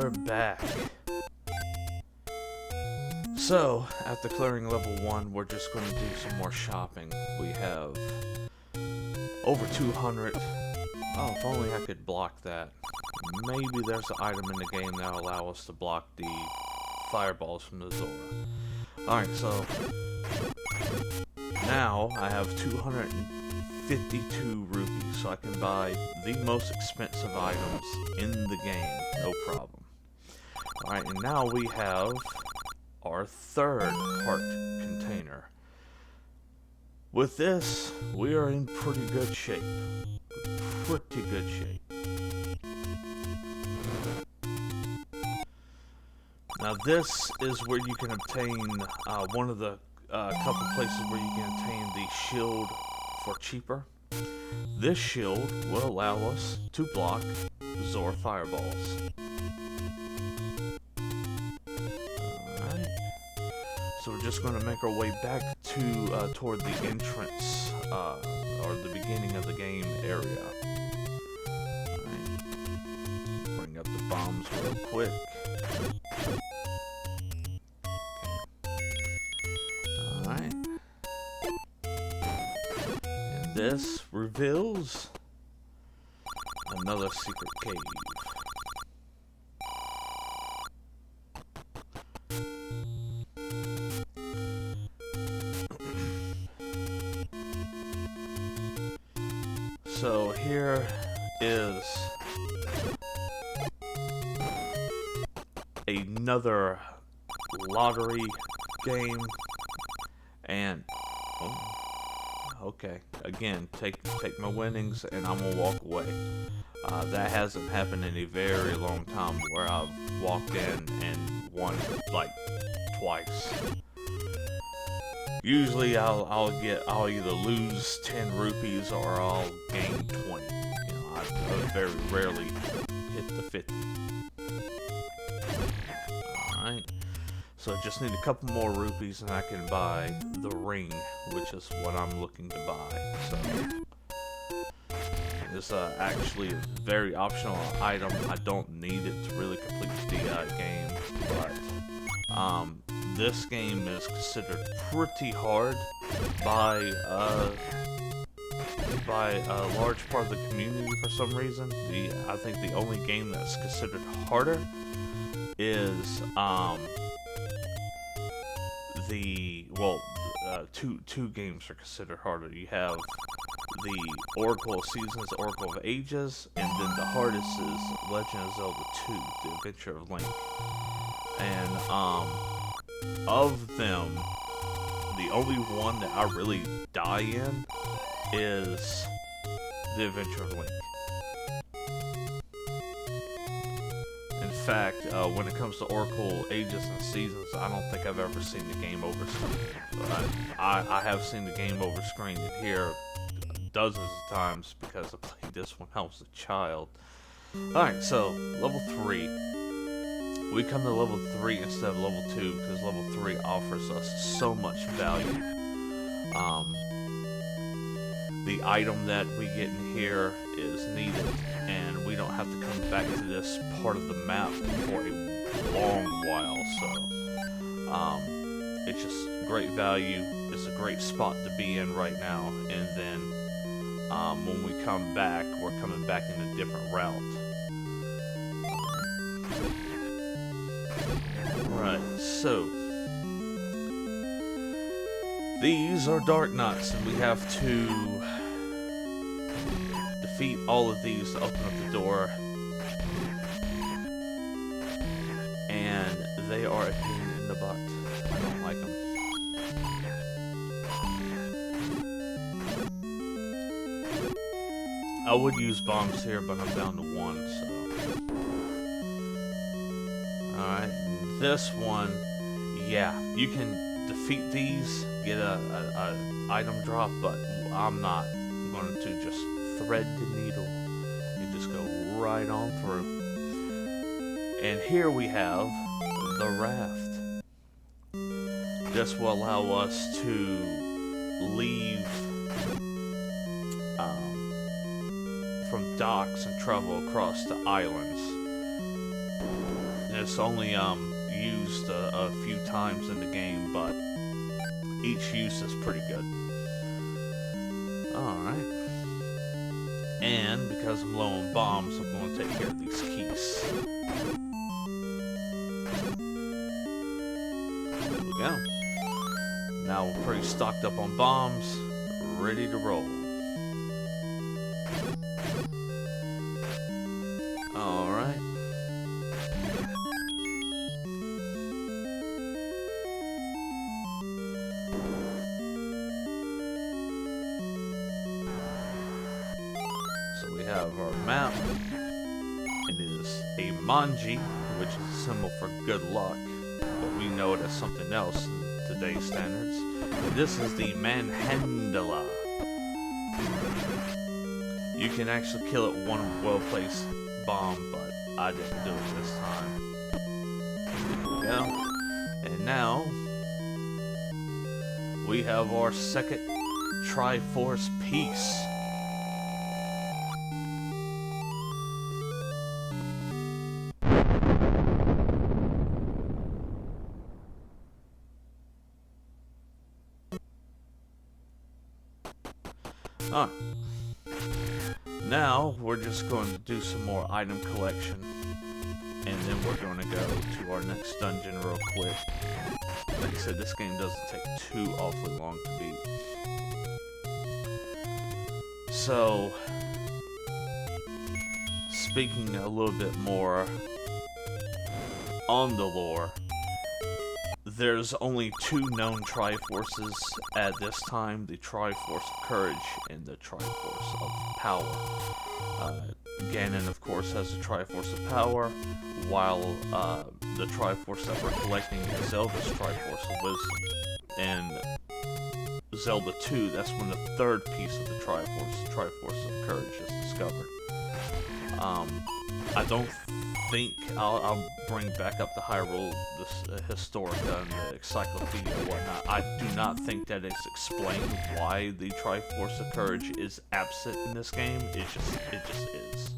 we're back. So, after clearing level 1, we're just going to do some more shopping. We have over 200. Oh, if only I could block that. Maybe there's an item in the game that will allow us to block the fireballs from the Zora. Alright, so now I have 252 rupees, so I can buy the most expensive items in the game, no problem. Alright, and now we have our third heart container. With this, we are in pretty good shape. Pretty good shape. Now this is where you can obtain one of the couple places where you can obtain the shield for cheaper. This shield will allow us to block Zora fireballs. Alright. So we're just going to make our way back to toward the entrance or the beginning of the game area. Alright. Bring up the bombs real quick. Alright. And this reveals another secret cave. So here is another lottery game, and okay, again, take my winnings and I'm gonna walk away. That hasn't happened in a very long time where I've walked in and won like twice. Usually I'll either lose 10 rupees or I'll gain 20. You know, I very rarely hit the 50. Alright. So I just need a couple more rupees and I can buy the ring, which is what I'm looking to buy. So it's actually a very optional item. I don't need it to really complete the game, but this game is considered pretty hard by a large part of the community for some reason. I think the only game that's considered harder is two games are considered harder. You have the Oracle of Seasons, Oracle of Ages, and then the hardest is Legend of Zelda 2, The Adventure of Link. And of them, the only one that I really die in is The Adventure of Link. In fact, when it comes to Oracle Ages and Seasons, I don't think I've ever seen the game over screen. But I have seen the game over screen in here dozens of times because I played this when I was a child. Alright, so level 3. We come to level 3 instead of level 2 because level 3 offers us so much value. The item that we get in here is needed, and we don't have to come back to this part of the map for a long while, so it's just great value. It's a great spot to be in right now, and then when we come back, we're coming back in a different route. Right, so these are Dark Knights, and we have to defeat all of these to open up the door. And they are a pain in the butt. I don't like them. I would use bombs here, but I'm down to 1, so. Alright, this one, yeah, you can defeat these, get a item drop, but I'm not. I'm going to just thread the needle and just go right on through. And here we have the raft. This will allow us to leave from docks and travel across the islands. it's only used a few times in the game, but each use is pretty good. Alright. And because I'm low on bombs, I'm going to take care of these keys. There we go. Now we're pretty stocked up on bombs, ready to roll. Alright. So we have our map. It is a manji, which is a symbol for good luck, but we know it as something else in today's standards. This is the manhandla. You can actually kill it with one well-placed bomb, but I didn't do it this time. There we go. And now we have our second Triforce piece. Alright. Now we're just going to do some more item collection, and then we're going to go to our next dungeon real quick. Like I said, this game doesn't take too awfully long to beat. So, speaking a little bit more on the lore, there's only two known Triforces at this time, the Triforce of Courage and the Triforce of Power. Ganon, of course, has the Triforce of Power, while the Triforce that we're collecting is Zelda's Triforce of Wisdom. And Zelda 2, that's when the third piece of the Triforce of Courage, is discovered. I don't think I'll bring back up the Hyrule, this Historica and the Encyclopedia and whatnot. I do not think that it's explained why the Triforce of Courage is absent in this game. It just is.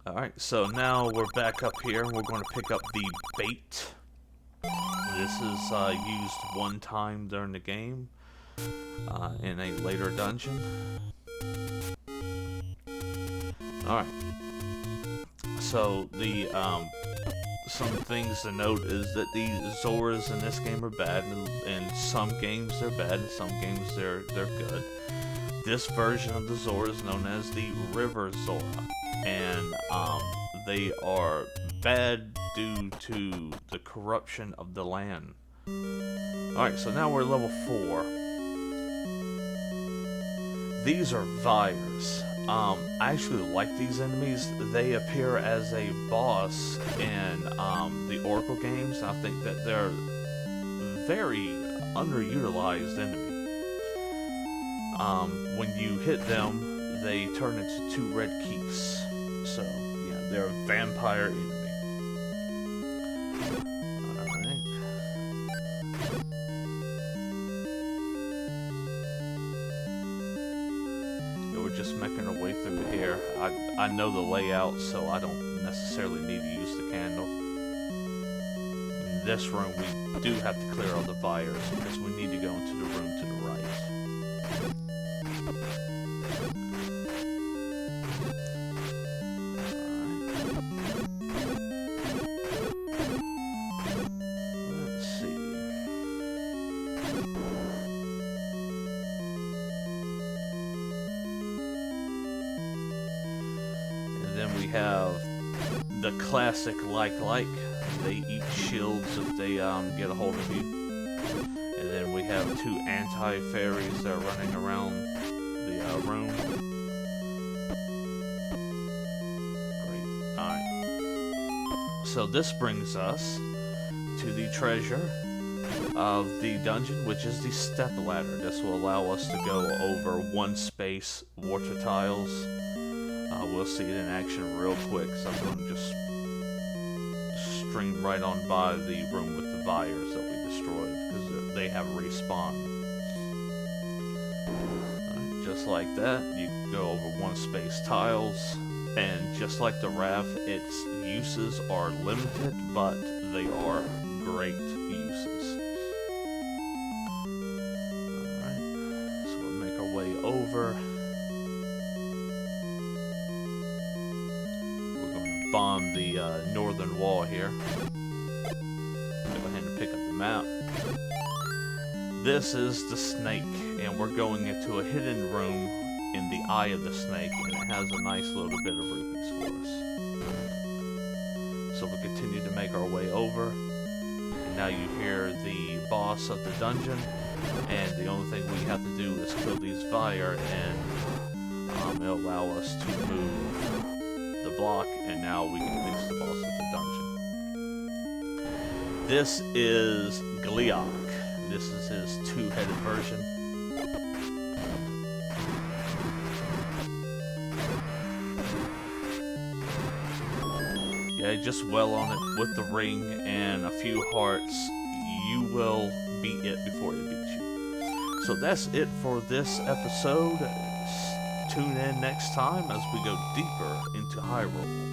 Alright, so now we're back up here, and we're going to pick up the bait. This is used one time during the game, in a later dungeon. Alright, so the some things to note is that the Zoras in this game are bad, and in some games they're bad, and some games they're good. This version of the Zora is known as the River Zora, and they are bad due to the corruption of the land. Alright, so now we're level 4. These are Vyres. I actually like these enemies. They appear as a boss in the Oracle games. I think that they're very underutilized enemy. When you hit them, they turn into 2 red keys. So, yeah, they're a vampire enemy. Just making our way through here. I know the layout, so I don't necessarily need to use the candle. In this room, we do have to clear all the Vyres because we need to go into the room to the right. Let's see. Then we have the classic like. They eat shields if they get a hold of you. And then we have 2 anti-fairies that are running around the room. Great. Alright. So this brings us to the treasure of the dungeon, which is the step ladder. This will allow us to go over 1 space water tiles. We'll see it in action real quick, so I'm going to just stream right on by the room with the Vyres that we destroyed, because they have respawned. Just like that, you can go over 1 space tiles, And just like the Wrath, its uses are limited, but they are great uses. Alright, so we'll make our way over. We're going to bomb the northern wall here. Go ahead and pick up the map. This is the snake, and we're going into a hidden room in the eye of the snake, and it has a nice little bit of rupees for us. So we continue to make our way over, and now you hear the boss of the dungeon, and the only thing we have to do is kill these fire, and it'll allow us to move the block, and now we can face the boss of the dungeon. This is Gliok. This is his two-headed version. Yeah, just well on it with the ring and a few hearts. You will beat it before it beats you. So that's it for this episode. Tune in next time as we go deeper into Hyrule.